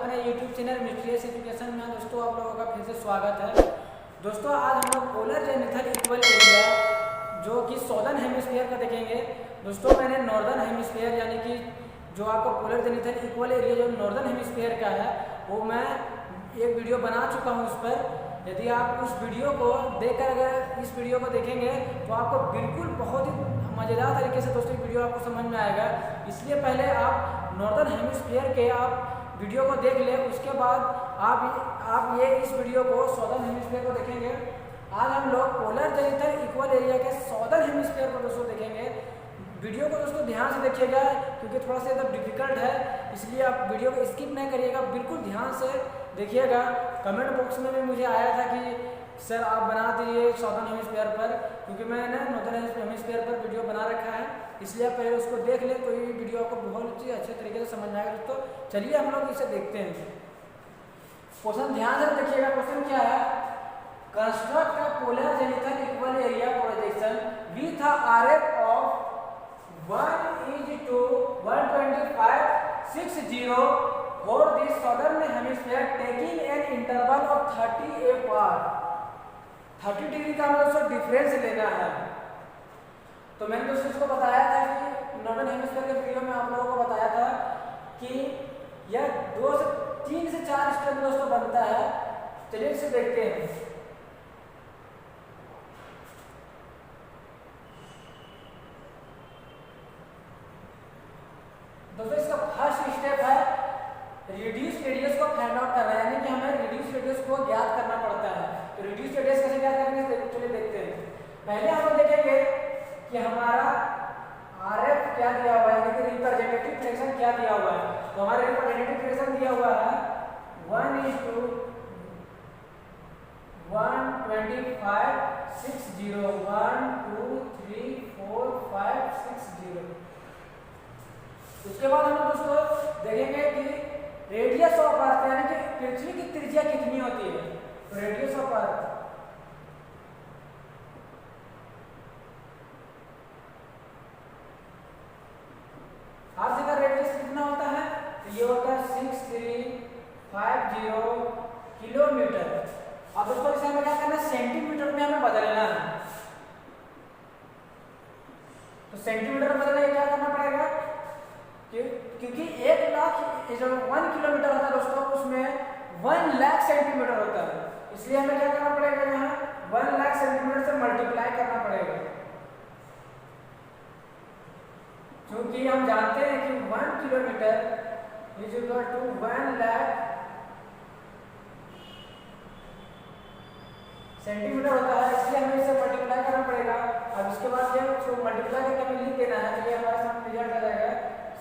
अपने YouTube channel mysterious education में। दोस्तों आप लोगों का फिर से स्वागत है। दोस्तों आज हम लोग पोलर जेनिथल इक्वल एरिया जो कि सॉदर्न हेमिस्फीयर का देखेंगे। दोस्तों मैंने नॉर्दर्न हेमिस्फीयर यानी कि जो आपका पोलर जेनिथल इक्वल एरिया जो नॉर्दर्न हेमिस्फीयर का है वो मैं एक वीडियो बना चुका हूँ उस पर। यदि आप उस वीडियो को देखकर अगर इस वीडियो को देखेंगे तो आपको बिल्कुल बहुत ही मज़ेदार तरीके से दोस्तों वीडियो आपको समझ में आएगा। इसलिए पहले आप नॉर्दर्न हेमिस्फीयर के आप वीडियो को देख लें, उसके बाद आप ये इस वीडियो को सॉदर्न हेमिस्फीयर को देखेंगे। आज हम लोग पोलर जेनिथल इक्वल एरिया के सॉदर्न हेमिस्फीयर को दोस्तों देखेंगे। वीडियो को दोस्तों ध्यान से देखिएगा क्योंकि थोड़ा सा एकदम डिफिकल्ट है, इसलिए आप वीडियो को स्किप नहीं करिएगा, बिल्कुल ध्यान से देखिएगा। कमेंट बॉक्स में भी मुझे आया था कि सर आप बना दीजिए सॉदर्न हेमिस्फीयर पर, क्योंकि मैंने नॉर्दर्न हेमिस्फीयर पर वीडियो बना रखा है, इसलिए आप पहले उसको देख ले तो ये वीडियो आपको बहुत ही अच्छे तरीके से समझ में आएगा। दोस्तों चलिए हम लोग इसे देखते हैं। क्वेश्चन ध्यान से देखिएगा। क्वेश्चन क्या है? Construct a polar zenithal equal area projection with a RF of 1:12560 for the southern hemisphere taking an interval of 30 apart। 30 degree का हमें दोस्तों डिफरेंस लेना है। तो मैंने दोस्तों इसको बताया था कि नॉर्दर्न हेमिस्फीयर के वीडियो में आप लोगों को बताया था कि यह 3 से 4 स्टेप दोस्तों बनता है। चलिए इसे देखते हैं। दोस्तों इसका फर्स्ट स्टेप है रिड्यूस रेडियस को फाइंड आउट करना है, यानी कि हमें रिड्यूस रेडियस को ज्ञात करना पड़ता है। तो रिड्यूस रेडियस कैसे ज्ञात करेंगे चलिए देखते हैं। पहले हम लोग देखेंगे कि हमारा आरएफ क्या दिया हुआ है, यानी कि रिप्रेजेंटेटिव फ्रैक्शन क्या दिया हुआ है। तो हमारा रिप्रेजेंटेटिव फ्रैक्शन दिया हुआ है 1:12560 1 2 3 4 5 6 0। उसके बाद हम दोस्तों देखेंगे कि रेडियस ऑफ अर्थ यानी कि पृथ्वी की त्रिज्या कितनी होती है। तो रेडियस ऑफ अर्थ का रेडियस कितना होता है? तो ये होता है 6350 किलोमीटर। अब दोस्तों इसे हमें क्या करना है? सेंटीमीटर में हमें बदलना है। तो सेंटीमीटर में बदलने क्या करना पड़ेगा? क्योंकि 1 लाख जो 1 किलोमीटर होता है दोस्तों उसमें 1 लाख सेंटीमीटर होता है, इसलिए हमें क्या करना पड़ेगा? यहाँ 1 लाख सेंटीमीटर से मल्टीप्लाई करना पड़ेगा, क्योंकि हम जानते हैं कि 1 kilometre is equal to 1 lakh centimetre होता है, इसलिए हमें इसे मल्टीप्लाई करना पड़ेगा। अब इसके बाद ये उसको मल्टीप्लाई करके हमें लिख देना है। तो ये हमारे सामने रिजल्ट आ जाएगा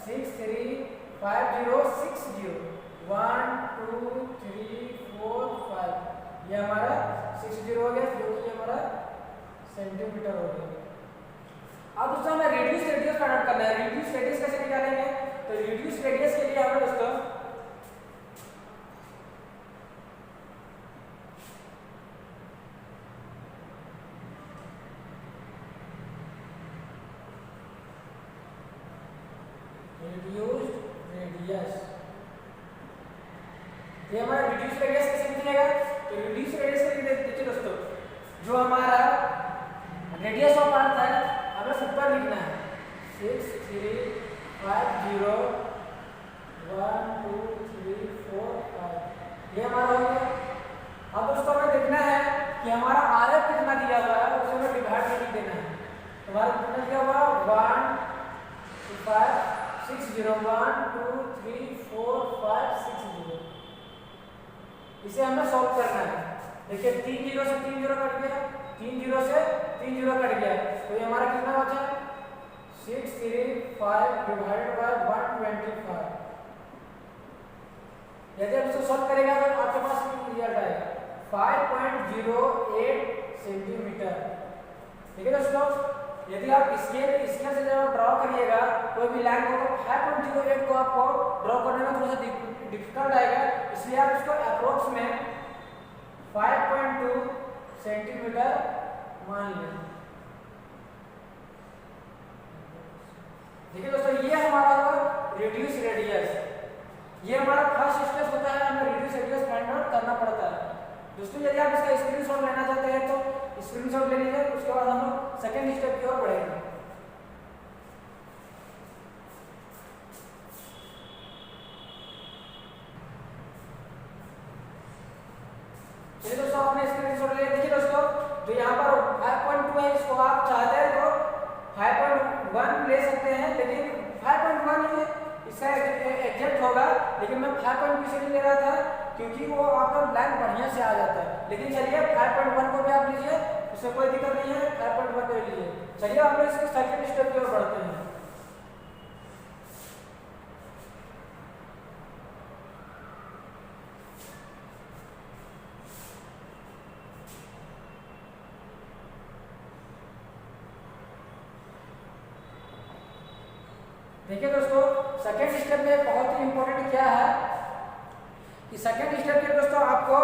635060 1 2 3 4 5। ये हमारा 60 हो गया, जो कि हमारा सेंटीमीटर हो गया। अब दोस्तों हमें रेडियस फाइंड आउट करना है। रेडियस कैसे निकालेंगे? तो रेडियस के लिए हमें दोस्तों ये हमारा रिड्यूस रेडियस कैसे निकलेगा? तो रिड्यूस रेडियस के लिए देखिए दोस्तों, जो हमारा रेडियस ऑफ अर्थ है हमें ऊपर लिखना है 6350 1 2 3 4 5। ये हमारा हो गया। अब दोस्तों हमें देखना है कि हमारा आरएफ कितना दिया हुआ है, उसे हमें डिवाइड करके देना है। तो हमारा कितना दिया हुआ है 1:560 1 2 3 4 5 6 0। इसे हमें सॉल्व करना है। देखिए 3 0 से 3 0 कट गया, 3 0 से 3 0 कट गया, तो ये हमारा कितना बचा? 635 डिवाइडेड बाय 125। यदि आप इसको सॉल्व करेगा तो आपके पास रिजल्ट आएगा 5.08 सेंटीमीटर। ठीक है दोस्तों, यदि आप स्केल से जब ड्रॉ करिएगा कोई भी लाइन को तो 5.08 को आपको ड्रॉ करने में थोड़ा सा डिफिकल्ट आएगा, इसलिए आप इसको अप्रोक्स में 5.2 सेंटीमीटर मान लें। देखिए दोस्तों ये हमारा रिड्यूस रेडियस। ये हमारा फर्स्ट स्टेप होता है, हमें रिड्यूस रेडियस फाइंड आउट करना पड़ता है। दोस्तों यदि आप इसका स्क्रीनशॉट लेना चाहते हैं तो स्क्रीनशॉट ले लीजिए, उसके बाद हम लोग सेकेंड स्टेप की ओर बढ़ेंगे। चलिए दोस्तों आपने स्क्रीनशॉट ले, देखिए दोस्तों जो यहाँ पर 5.2 है, इसको आप चाहते हैं तो 5.1 ले सकते हैं, लेकिन 5.1 ये इसका एग्जैक्ट होगा, लेकिन मैं 5.2 से नहीं ले रहा था क्योंकि वो आपका लाइन बढ़िया से आ जाता है। लेकिन चलिए 5.1 को भी आप लीजिए, उससे कोई दिक्कत नहीं है, 5.1 को लीजिए। चलिए आप लोग इसके सेकंड स्टेप की ओर बढ़ते हैं। देखिए दोस्तों सेकेंड स्टेप में बहुत ही इंपॉर्टेंट क्या है कि सेकेंड स्टेप में दोस्तों आपको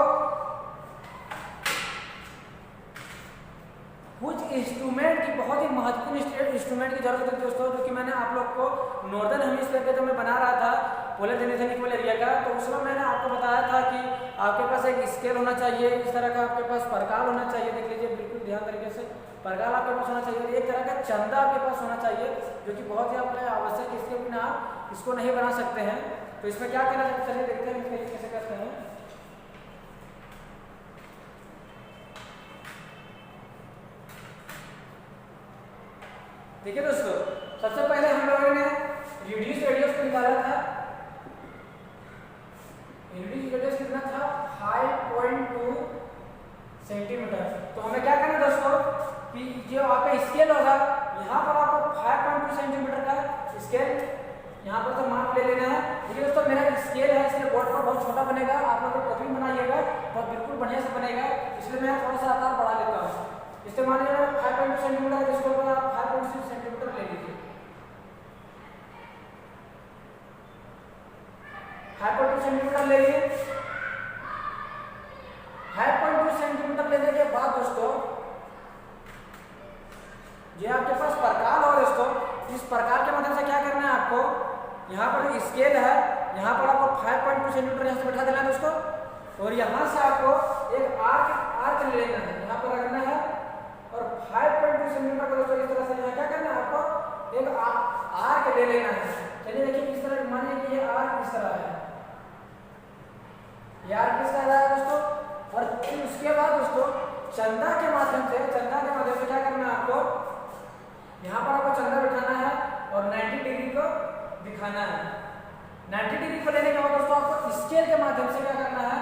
कुछ इंस्ट्रूमेंट की, बहुत ही महत्वपूर्ण इंस्ट्रूमेंट की जरूरत है दोस्तों, जो कि मैंने आप लोग को नॉर्दर्न हेमिस्फीयर का जब मैं बना रहा था पोलर जेनिथल इक्वल एरिया का, तो उसमें मैंने आपको बताया था कि आपके पास एक स्केल होना चाहिए, इस तरह का आपके पास परकाल होना चाहिए, देख लीजिए बिल्कुल ध्यान तरीके से परकाल आपके पास होना चाहिए, और एक तरह का चंदा आपके पास होना चाहिए, जो कि बहुत ही आपके आवश्यक, इसके बिना आप इसको नहीं बना सकते हैं। तो इसमें क्या करना चाहिए, चलिए देखते हैं इसमें कैसे करते हैं। देखिए दोस्तों सबसे पहले हम लोगों ने रिड्यूस रेडियस को निकाला था, रिड्यूस रेडियस कितना था 5.2 सेंटीमीटर। तो हमें क्या करना दोस्तों कि जो आपका स्केल होगा, यहाँ पर आपको 5.2 सेंटीमीटर का स्केल यहाँ पर तो माप ले लेना है। देखिए दोस्तों मेरा स्केल है, इसलिए बोर्ड पर बहुत छोटा बनेगा, आप लोग कॉपी बनाइएगा तो बिल्कुल बढ़िया से बनेगा, इसलिए मैं थोड़ा सा आकार बढ़ा लेता हूँ। इससे मान लीजिए 5.2 सेंटीमीटर, इसके ऊपर आप 5.6 सेंटीमीटर ले लीजिए। 5.2 सेंटीमीटर ले लिए। 5.2 सेंटीमीटर लेने के बाद दोस्तों ये आपके पास प्रकार और दोस्तों इस प्रकार के माध्यम से क्या करना है आपको, यहाँ पर स्केल है, यहाँ पर आपको 5.2 सेंटीमीटर यहाँ से बैठा देना है दोस्तों, और यहाँ से आपको एक आर्क ले लेना है, यहाँ पर रखना है, और 5.2 सेंटीमीटर का दोस्तों इस तरह से यहाँ क्या करना है आपको एक आर्क ले लेना है। चलिए देखिए इस तरह मान लीजिए कि ये आर्क इस तरह है, ये आर्क इस तरह है दोस्तों, और फिर उसके बाद दोस्तों चंदा के माध्यम से क्या करना है आपको, यहाँ पर आपको चंदा बिठाना है और 90 डिग्री को दिखाना है। 90 डिग्री को लेने के बाद दोस्तों आपको स्केल के माध्यम से क्या करना है,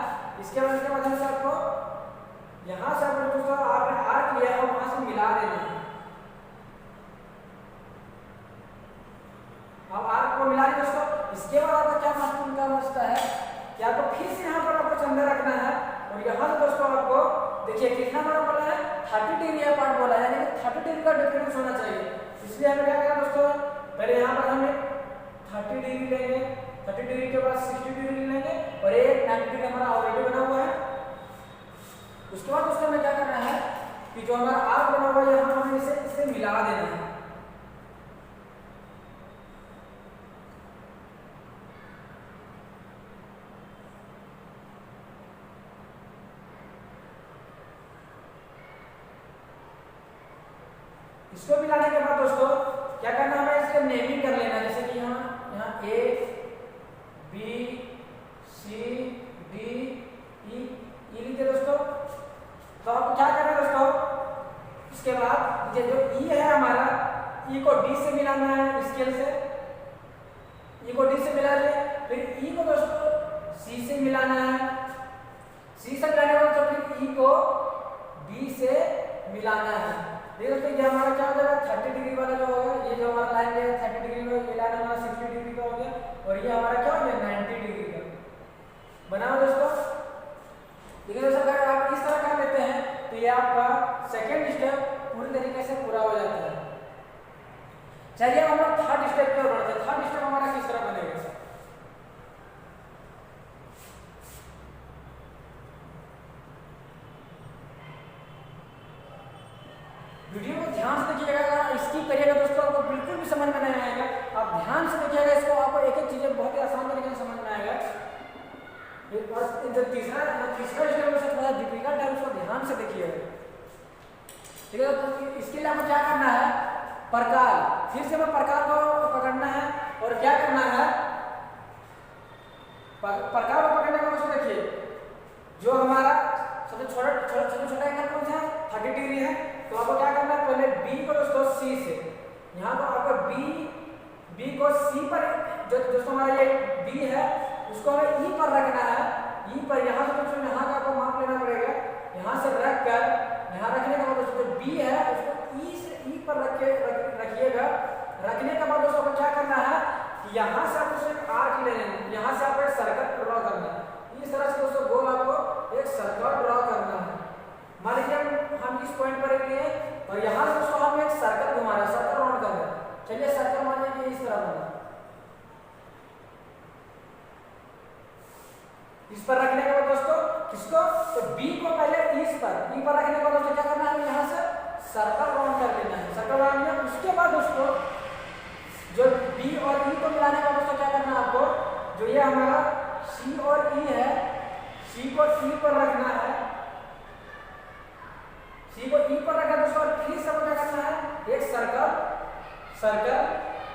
स्केल के माध्यम से आपको यहाँ से आपने दोस्तों आपने आर्क लिया है वहां से मिला देना है। अब आर्क को मिला दिया दोस्तों, इसके बाद आपका क्या महत्वपूर्ण काम बचता है कि आपको फिर से यहाँ पर आपको चंदा रखना है, और यहाँ से दोस्तों आपको देखिए कितना बड़ा बोला है 30 डिग्री का पार्ट बोला है, यानी कि 30 डिग्री का डिफरेंस होना चाहिए। इसलिए हमें क्या करना दोस्तों, पहले यहाँ पर हमें 30 डिग्री लेंगे, 30 डिग्री के बाद 60 डिग्री लेंगे, और एक 90 डिग्री हमारा ऑलरेडी बना हुआ है। उसके बाद दोस्तों हमें क्या करना है कि जो हमारा आर्क बना हुआ है यहाँ पर हमें इसे मिला देना है। इसको मिलाने के बाद दोस्तों क्या करना है, हमें इसका नेमिंग कर लेना, जैसे कि यहाँ A B C D E लिखे दोस्तों। तो आपको क्या करना है दोस्तों, इसके बाद ये जो ई है हमारा, ई को डी से मिलाना है स्केल से, ई को डी से मिला लिया, फिर ई को दोस्तों सी से मिलाना है, सी से मिलाने के बाद फिर ई को बी से मिलाना है। देखो दोस्तों ये हमारा क्या हो जाएगा 30 डिग्री वाला जो होगा, ये जो हमारा लाइन है 30 डिग्री में, ये लाइन हमारा 60 डिग्री का हो गया, और ये हमारा क्या हो गया 90 डिग्री का बना हुआ दोस्तों। ठीक है दोस्तों, अगर आप इस तरह कर लेते हैं तो ये आपका सेकेंड स्टेप पूरी तरीके से पूरा हो जाता है। चलिए हम लोग थर्ड स्टेप की ओर बढ़ते हैं। थर्ड स्टेप हमारा किस तरह बनेगा, वीडियो को ध्यान से देखिएगा, स्किप करिएगा दोस्तों आपको बिल्कुल भी समझ में नहीं आएगा। आप ध्यान से देखिएगा इसको, आपको एक एक चीजें बहुत ही आसान तरीके से समझ में आएगा। प्रकार, फिर से हमें प्रकार को पकड़ना है और क्या करना है, प्रकार को पकड़ने का मतलब देखिए, जो हमारा सबसे छोटा एंगल कौन सा है, 30 डिग्री है। तो आपको क्या करना है, पहले बी को दोस्तों सी से, यहाँ पर आपको बी को सी पर, जो दोस्तों हमारा ये बी है उसको हमें ई पर रखना है। ई पर यहाँ से दोस्तों यहाँ का आपको माप लेना पड़ेगा, यहाँ से रख कर यहाँ रखने के बाद दोस्तों जो बी है उसको ई पर रखिएगा। रखने के बाद दोस्तों को क्या करना है कि यहाँ से आपको सिर्फ आर्क ले लेना है, यहाँ से आपको एक सर्कल ड्रॉ करना है। इस तरह से दोस्तों गोल आपको एक सर्कल ड्रॉ करना है। मान लीजिए हम इस पॉइंट पर लिए और यहाँ से दोस्तों हम एक सर्कल घुमा रहे हैं, सर्कल राउंड कर रहे हैं। चलिए सर्कल मान लीजिए इस तरह बना, इस पर रखने के बाद दोस्तों किसको, तो बी को पहले इस पर, ई पर रखने के बाद दोस्तों क्या करना है, यहाँ से सर्कल राउंड कर लेना है। सर्कल राउंड किया, उसके बाद दोस्तों जो बी और ई को मिलाने का दोस्तों क्या करना है आपको, जो ये हमारा सी और ई है, सी को ई पर रखना है, सी को ई पर रखा दोस्तों, और फिर से क्या करना है, एक सर्कल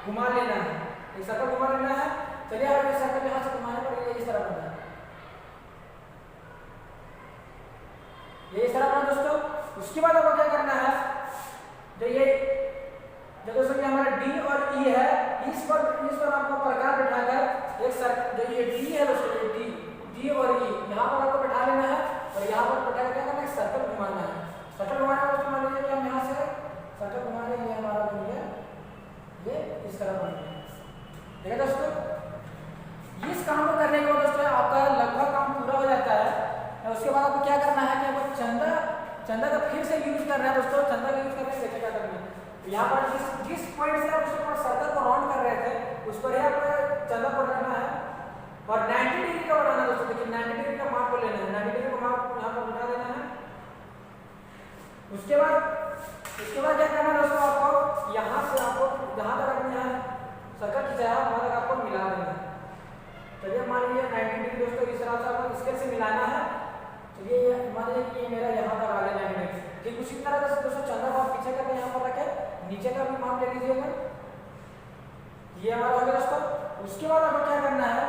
घुमा लेना है, एक सर्कल घुमा लेना है। चलिए अब ये सर्कल यहाँ से घुमाने पर ये इस तरह बनता है, ये इस तरह बना दोस्तों। उसके बाद आपको क्या करना है, जो दोस्तों ये हमारा डी और ई है, इस पर आपको प्रकार बिठाकर एक सर्कल, जो ये डी है दोस्तों, ये डी और ई यहाँ पर आपको बैठा लेना है और यहाँ पर बैठा कर क्या करना है, सर्कल घुमाना है। सर्कल घुमाने का दोस्तों मान लीजिए कि हम यहाँ से सर्कल घुमा रहे हैं, हमारा बन गया ये इस तरह बन गया। ठीक है दोस्तों, इस काम को करने के बाद दोस्तों आपका लगभग काम पूरा हो जाता है। उसके बाद आपको क्या करना है कि आपको चंदा का फिर से यूज करना है दोस्तों। चंदा का यूज करने से देखिए क्या करना है, यहाँ पर जिस पॉइंट से आप उसको सर्कल को राउंड कर रहे थे उस पर ही आपको चंदा को रखना है और 90 डिग्री का बनाना है दोस्तों। देखिए 90 डिग्री का माप को लेना है, 90 डिग्री का माप यहाँ पर बता देना है। उसके बाद क्या करना है दोस्तों, आपको यहाँ से आपको जहाँ तक रखना है सर्कल खिंचाया वहाँ तक आपको मिला देना है। चलिए मान लीजिए 90 डिग्री दोस्तों इस तरह से आपको स्केल से मिलाना है। चलिए ये मान लीजिए कि ये मेरा यहाँ तक आ गया 90 डिग्री। ठीक उसी तरह से दोस्तों चंदा को आप पीछे करके यहाँ पर रखे, नीचे का भी माप ले लीजिएगा, ये हमारा हो गया दोस्तों। उसके बाद आपको क्या करना है,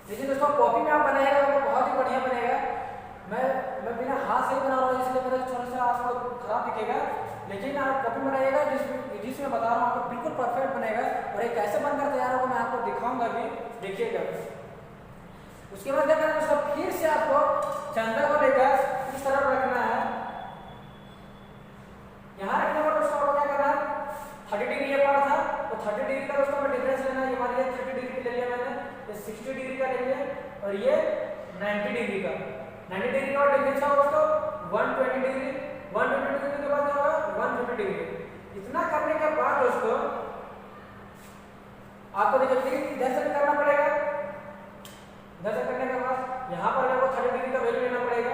देखिए दोस्तों कॉपी में आप बनाएगा तो बहुत ही बढ़िया बनेगा। मैं बिना हाथ से ही बना रहा हूँ इसलिए मेरा थोड़ा सा आपको खराब दिखेगा, लेकिन आप कॉपी बनाइएगा जिसमें बता रहा हूँ आपको बिल्कुल परफेक्ट बनेगा। और ये कैसे बनकर तैयार होगा मैं आपको दिखाऊंगा भी, देखिएगा। उसके बाद क्या करना है दोस्तों, फिर से आपको चंदा को लेकर इस तरफ रखना है। यहाँ रखने पर दोस्तों आपको क्या करना है, 30 डिग्री ये पार्ट था तो 30 डिग्री का दोस्तों हमें डिफरेंस लेना है। ये मान लीजिए 30 डिग्री ले लिया मैंने, ये 60 डिग्री का ले लिया और ये 90 डिग्री का। 90 डिग्री का डिफरेंस है दोस्तों 120 डिग्री। 120 डिग्री के बाद क्या होगा 150 डिग्री। इतना करने के बाद दोस्तों आपको देखिए इधर से भी करना पड़ेगा। इधर से करने के बाद यहाँ पर आपको 30 डिग्री का वैल्यू लेना पड़ेगा।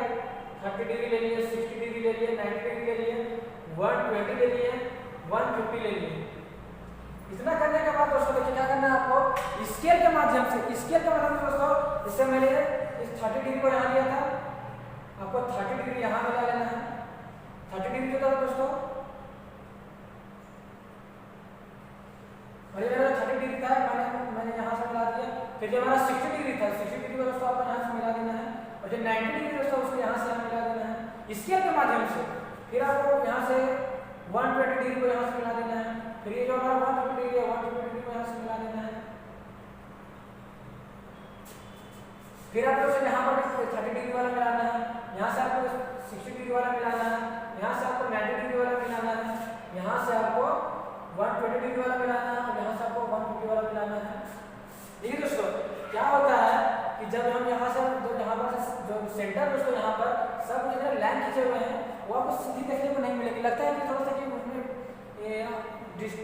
30 डिग्री ले लिए, 60 डिग्री ले लिए, 90 डिग्री ले लिए, 120 ले लिए, 150 ले लिए। इतना करने के बाद दोस्तों देखिए क्या करना है आपको, स्केल के माध्यम से दोस्तों, इससे मैंने इस 30 डिग्री को यहाँ लिया था, आपको 30 डिग्री यहाँ मिला लेना है। 30 डिग्री जो था दोस्तों, और ये मेरा 30 डिग्री था, मैंने यहाँ से मिला दिया। फिर जो हमारा 60 डिग्री था, 60 डिग्री को दोस्तों आपको यहाँ से मिला देना है। और जो 90 डिग्री दोस्तों उसको यहाँ से मिला देना है स्केल के माध्यम से। फिर आपको यहाँ से 120 डिग्री को यहाँ से मिला देना है। फिर ये जो हमारा 150 डिग्री है 150 डिग्री को यहाँ से मिला देना है। फिर आपको यहाँ पर 30 डिग्री वाला मिलाना है, यहाँ से आपको 60 डिग्री वाला मिलाना है, यहाँ से आपको 90 डिग्री वाला मिलाना है, यहाँ से आपको 120 डिग्री वाला मिलाना है और यहाँ से आपको 150 वाला मिलाना है। देखिए दोस्तों क्या होता है कि जब हम यहाँ से जो सेंटर दोस्तों यहाँ पर सब जितने लाइन खींचे हुए हैं वो आपको सीधी देखने को नहीं मिलेगी। लगता है कि थोड़ा सा कि उसमें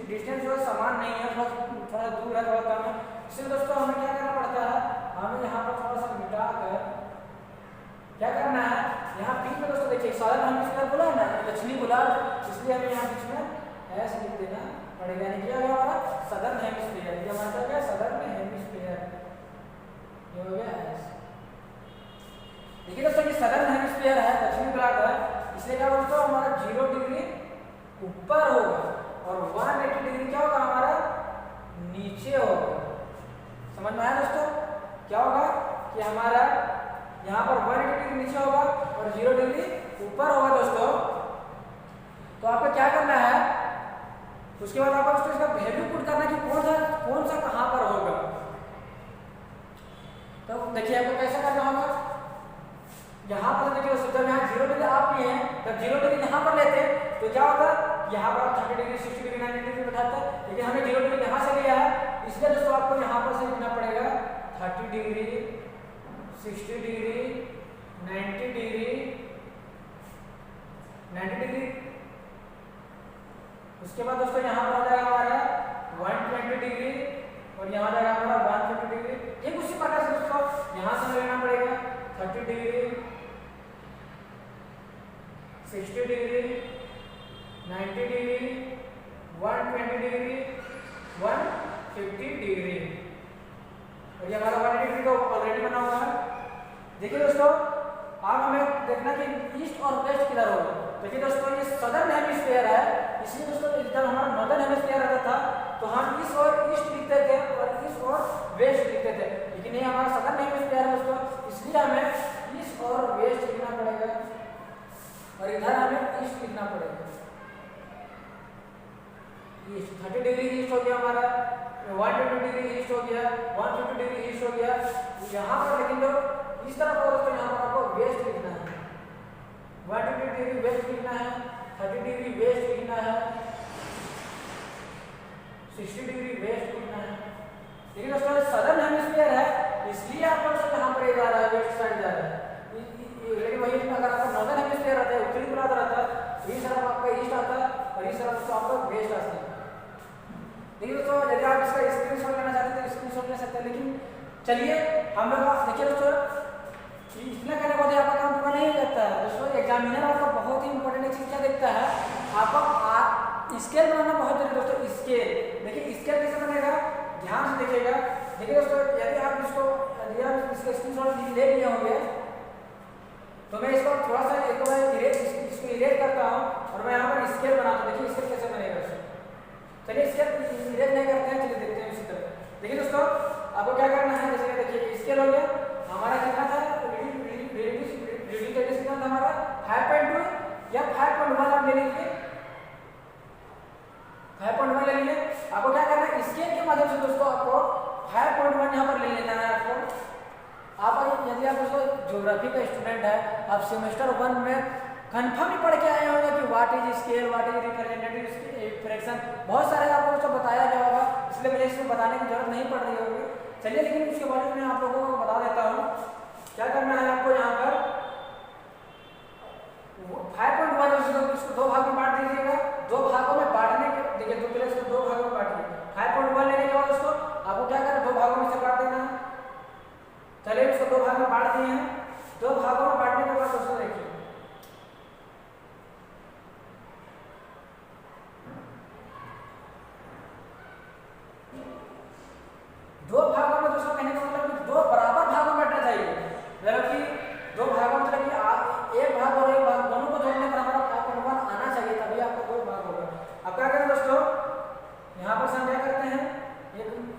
डिस्टेंस जो है समान नहीं है, थोड़ा दूर है, थोड़ा कम है। इसलिए दोस्तों हमें क्या करना पड़ता है, हमें यहाँ पर थोड़ा सा मिटा कर क्या करना है, यहाँ बीच में दोस्तों देखिए साधन हम इसका बोला ना दक्षिणी गोलार्ध, इसलिए हमें यहाँ बीच में ऐसे लिख देना पड़ेगा। यानी क्या होगा हमारा सदर्न हेमिस्फीयर, ये हमारा क्या सदर्न हेमिस्फीयर, ये हो गया ऐसे। देखिए दोस्तों ये सदर्न हेमिस्फीयर है, दक्षिणी गोलार्ध है, इसलिए क्या दोस्तों हमारा 0 डिग्री ऊपर होगा और 180 डिग्री क्या होगा हमारा नीचे होगा। समझ में आया दोस्तों? क्या होगा कि हमारा यहाँ पर 180 डिग्री नीचे होगा और 0 डिग्री ऊपर होगा दोस्तों। तो आपको क्या करना है, उसके बाद आपको दोस्तों इसका वैल्यू पुट करना कि कौन सा कहाँ पर होगा। तो देखिए आपको कैसे करना होगा, यहाँ पर देखिए दोस्तों जब यहाँ 0 डिग्री आप लिए हैं, जब 0 डिग्री यहाँ पर लेते हैं तो क्या होता है, यहाँ पर आप 30 डिग्री 60 डिग्री 90 डिग्री बैठाते हैं, लेकिन हमें 0 डिग्री यहाँ से लिया है, इसलिए दोस्तों आपको यहाँ पर से लिखना पड़ेगा 30 डिग्री 60 डिग्री 90 डिग्री 90 डिग्री। उसके बाद दोस्तों यहाँ पर आ जाएगा हमारा 120 डिग्री और यहाँ जाएगा हमारा 150 डिग्री। ठीक उसी प्रकार से दोस्तों यहाँ से लेना पड़ेगा 30 degree 60 degree 90 degree 120 degree 150 degree और ये हमारा 180 डिग्री तो ऑलरेडी बना हुआ है। देखिए दोस्तों अब हमें देखना कि ईस्ट और वेस्ट किधर होगा। देखिए दोस्तों ये सदर्न हेमिस्फीयर है, इसलिए दोस्तों जब हमारा नॉर्दर्न हेमिस्फीयर रहता था तो हम इस और ईस्ट लिखते थे और इस और वेस्ट लिखते थे, लेकिन ये हमारा सदर्न हेमिस्फीयर है दोस्तों, इसलिए हमें ईस्ट और वेस्ट लिखना पड़ेगा और इधर हमें ईस्ट लिखना पड़ेगा। ईस्ट 30 डिग्री ईस्ट हो गया हमारा, 120 डिग्री ईस्ट हो गया, 150 डिग्री ईस्ट हो गया। यहाँ पर लेकिन जो इस तरफ हो दोस्तों यहाँ पर आपको वेस्ट लिखना है, 120 डिग्री वेस्ट लिखना है, 30 डिग्री वेस्ट लिखना है, 60 डिग्री वेस्ट लिखना है। लेकिन दोस्तों सदर्न हेमिस्फीयर है इसलिए आपको दोस्तों यहाँ पर जा रहा है, वेस्ट साइड जा रहा है। लेकिन वही अगर आपका नॉर्दर्न हेमिस्फीयर रहता है, उत्तरी गोलार्ध रहता है, इस तरफ आपका ईस्ट आता है और इस तरफ दोस्तों आपका वेस्ट आता है। देखिए दोस्तों यदि आप इसका स्क्रीनशॉट लेना चाहते हैं तो स्क्रीनशॉट ले सकते हैं, लेकिन चलिए हम लोग देखिए दोस्तों इतना करने के बाद आपका काम पूरा नहीं करता है दोस्तों। एग्जामिनर आपका बहुत ही इंपॉर्टेंट चीज क्या देखता है, आपका स्केल बनाना बहुत जरूरी दोस्तों। स्केल देखिए स्केल कैसे बनेगा, ध्यान से देखिएगा। देखिए दोस्तों यदि आप इसका स्क्रीनशॉट ले लिए होंगे तो मैं इसको थोड़ा सा एक बार इसको इरेज करता हूँ और मैं यहाँ पर स्केल बनाता हूँ। देखिए स्केल कैसे बनेगा दोस्तों। चलिए स्केल इरेज नहीं करते हैं, चलिए देखते हैं इसी तरह। देखिए दोस्तों आपको क्या करना है, जैसे देखिए स्केल हो गया हमारा कितना था, रीडिंग कितना था हमारा 5.2 या 5.1 आप ले लीजिए, 5.1 ले लीजिए। आपको क्या करना है स्केल के माध्यम से दोस्तों आपको 5.1 यहाँ पर ले लेना है। आपको आप यदि आप दोस्तों ज्योग्राफी का स्टूडेंट है, आप सेमेस्टर 1 में कंफर्म ही पढ़ के आए होंगे कि what is scale, what is representative fraction, बहुत सारे आपको दोस्तों बताया गया होगा, इसलिए मुझे इसमें बताने की जरूरत नहीं पड़ रही होगी। चलिए लेकिन उसके बारे में आप लोगों को बता देता हूँ क्या करना है। आपको यहाँ पर 5.1 इसको दो भाग में बांट दीजिएगा, दो भागों में बांटने के देखिए दो प्लेस को दो भागों में बांटिए। 5.1 लेने के बाद दोस्तों आपको क्या करना है, दो भागों में से बांट देना है। चलिए इसको दो भाग में बांट दिए हैं, दो भागों में बांटने के बाद दोस्तों देखिए दो भागों में दोस्तों कहने का मतलब कि दो बराबर भागों में बांटना चाहिए, मतलब कि दो भागों में मतलब कि एक भाग और एक भाग दोनों को जोड़ने पर हमारा 5.1 आना चाहिए, तभी आपका दो भाग होगा। अब क्या करें दोस्तों, यहाँ पर हम क्या करते हैं,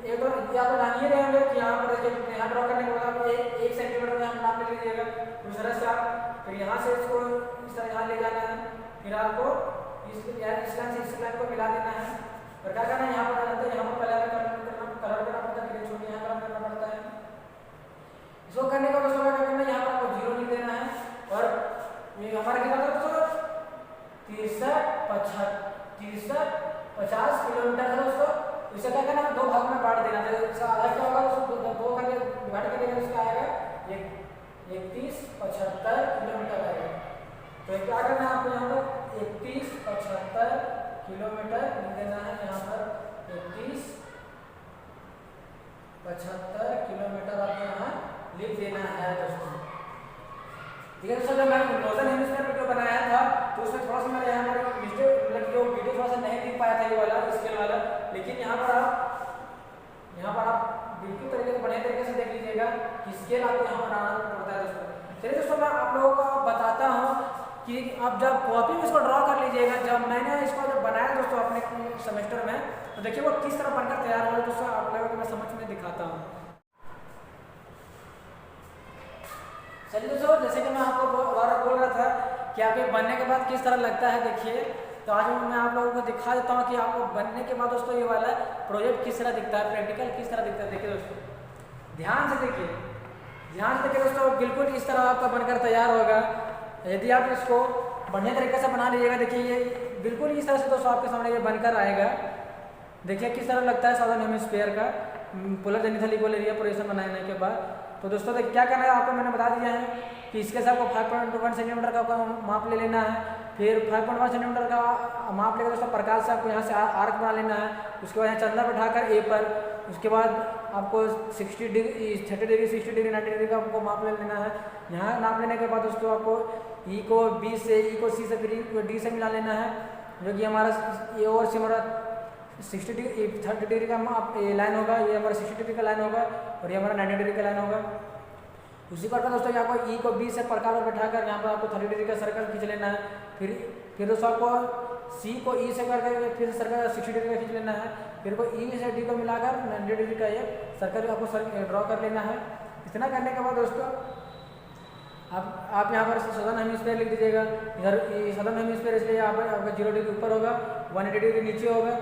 एक और या तो जानिए रहेंगे कि यहाँ पर देखिए यहाँ ड्रॉ करने के बाद आप 1 सेंटीमीटर में हम नाप ले लीजिएगा, दूसरा से आप फिर यहाँ से इसको इस तरह यहाँ ले जाना है, फिर आपको इस लाइन से इस लाइन को मिला देना है। और क्या करना है यहाँ पर जानते हैं, यहाँ पर पहले कलर करना पड़ता है, फिर छोटे यहाँ पर करना पड़ता है। इसको करने का दोस्तों क्या करना है, यहाँ पर आपको 0 लिख देना है और ये हमारा कितना था दोस्तों 50 किलोमीटर है दोस्तों। इसे क्या करना है, दो भाग में बांट देना है। इसका आधा क्या होगा दोस्तों, दो करके डिवाइड करके इसका आएगा 3175 किलोमीटर आएगा। तो क्या करना है आपको यहाँ पर 3175 किलोमीटर लिख देना है, यहाँ पर 3175 किलोमीटर आपको यहाँ लिख देना है दोस्तों। ठीक है दोस्तों, जब मैं नॉर्दर्न हेमिस्फीयर वीडियो बनाया था तो उसमें थोड़ा सा मेरा यहाँ पर मिस्टेक मतलब जो वीडियो थोड़ा सा नहीं दिख पाया था ये वाला स्केल वाला, लेकिन यहाँ पर आप बिल्कुल तरीके से बढ़िया तरीके से देख लीजिएगा कि स्केल आपको यहाँ पर आना पड़ता है दोस्तों। चलिए दोस्तों मैं आप लोगों को बताता हूँ कि आप जब कॉपी में इसको ड्रॉ कर लीजिएगा। जब मैंने इसको जब बनाया दोस्तों अपने सेमेस्टर में। तो देखिए वो किस तरह बनकर तैयार हुआ, दोस्तों आप लोगों को मैं समझ में दिखाता हूँ। चलिए दोस्तों, जैसे कि मैं आपको बोल रहा था कि आप ये बनने के बाद किस तरह लगता है, देखिए तो आज मैं आप लोगों को दिखा देता हूँ कि आपको बनने के बाद दोस्तों ये वाला प्रोजेक्ट किस तरह दिखता है, प्रैक्टिकल किस तरह दिखता है। देखिए दोस्तों ध्यान से देखिए, ध्यान से देखिए दोस्तों, बिल्कुल इस तरह आपका बनकर तैयार होगा। यदि आप इसको बढ़िया तरीके से बना लीजिएगा, देखिए ये बिल्कुल इस तरह से दोस्तों आपके सामने ये बनकर आएगा। देखिए किस तरह लगता है साउदर्न हेमिस्फीयर का polar zenithal equal area projection बनाने के बाद। तो दोस्तों क्या करना है आपको मैंने बता दिया है कि इसके साथ आपको 5.1 सेंटीमीटर का माप ले लेना है। फिर 5.1 सेंटीमीटर का माप लेकर दोस्तों प्रकाश से आपको यहाँ से आर्क बना लेना है। उसके बाद यहाँ चंदा बैठाकर ए पर, उसके बाद आपको 60 डिग्री 30 डिग्री 60 डिग्री 90 डिग्री का आपको माप ले लेना है। यहाँ नाप लेने के बाद दोस्तों आपको ई को बी से, ई को सी से, फिर डी से मिला लेना है, जो कि हमारा ए और सी हमारा 60 डिग्री 30 डिग्री का ये लाइन होगा, ये हमारा 60 डिग्री का लाइन होगा और ये हमारा 90 डिग्री का लाइन होगा। उसी प्रकार दोस्तों यहाँ पर ई को बी से प्रकार पर बैठाकर यहाँ पर आपको 30 डिग्री का सर्कल खींच लेना है। फिर दोस्तों आपको सी को ई से करके फिर सर्कल 60 डिग्री का खींच लेना है। फिर को ई से डी को मिलाकर 90 डिग्री का ये सर्कल आपको ड्रॉ कर लेना है। इतना करने के बाद दोस्तों आप यहाँ पर सदर्न हेमिस्फीयर लिख दीजिएगा। इधर सदर्न हेमिस्फीयर इसलिए यहाँ पर आपका 0 डिग्री ऊपर होगा, 180 डिग्री नीचे होगा।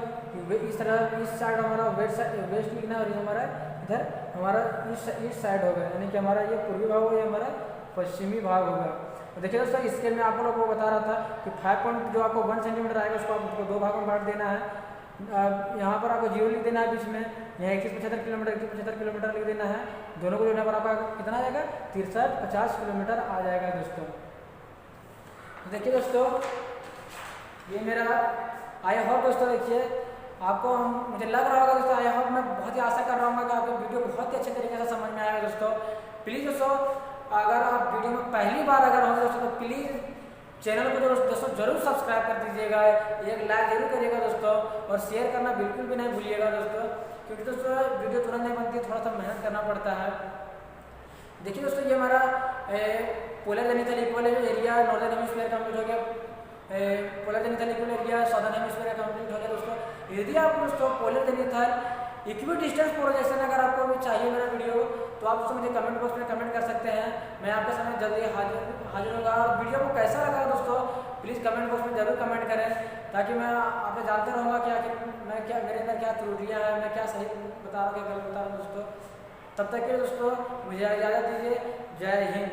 इस तरह इस साइड हमारा वेस्ट लिखना है और हमारा इधर हमारा ईस्ट साइड होगा, यानी कि हमारा ये पूर्वी भाग होगा, ये हमारा पश्चिमी भाग होगा। तो देखिए दोस्तों इसके मैं आप लोगों को बता रहा था कि 5.1 सेंटीमीटर आएगा उसको आपको 2 भागों में बांट देना है। यहाँ पर आपको 0 लिख देना है बीच में, यहाँ 175 किलोमीटर 175 किलोमीटर लिख देना है। दोनों को जोड़ने पर आपका कितना आ जाएगा, 63-50 किलोमीटर आ जाएगा दोस्तों। तो देखिए दोस्तों ये मेरा आई होप दोस्तों, देखिए आपको मुझे लग रहा होगा दोस्तों, आई होप मैं बहुत ही आशा कर रहा हूँ कि आपको वीडियो बहुत ही अच्छे तरीके से समझ में आएगा दोस्तों। प्लीज़ दोस्तों अगर आप वीडियो में पहली बार अगर होंगे दोस्तों तो प्लीज़ चैनल को दोस्तों जरूर सब्सक्राइब कर दीजिएगा, एक लाइक जरूर करिएगा दोस्तों और शेयर करना बिल्कुल भी नहीं भूलिएगा दोस्तों, क्योंकि दोस्तों वीडियो तुरंत नहीं बनती है, थोड़ा सा मेहनत करना पड़ता है। देखिए दोस्तों ये हमारा polar zenithal equal area northern hemisphere complete हो गया, polar zenithal equal area southern hemisphere complete हो गया दोस्तों। यदि आप दोस्तों polar zenithal equidistance projection अगर आपको भी चाहिए मेरा वीडियो तो आप उसको मुझे कमेंट बॉक्स में कमेंट कर सकते हैं, मैं आपके सामने जल्दी हाजिर होगा। और वीडियो को कैसा लगा दोस्तों प्लीज़ कमेंट बॉक्स में जरूर कमेंट करें, ताकि मैं आपसे जानते रहूँगा कि आखिर मैं क्या मेरे अंदर क्या त्रुटियाँ हैं, मैं क्या सही बता रहा हूँ क्या गलत बता रहा हूँ दोस्तों। तब तक के दोस्तों मुझे इजाज़त दीजिए, जय हिंद।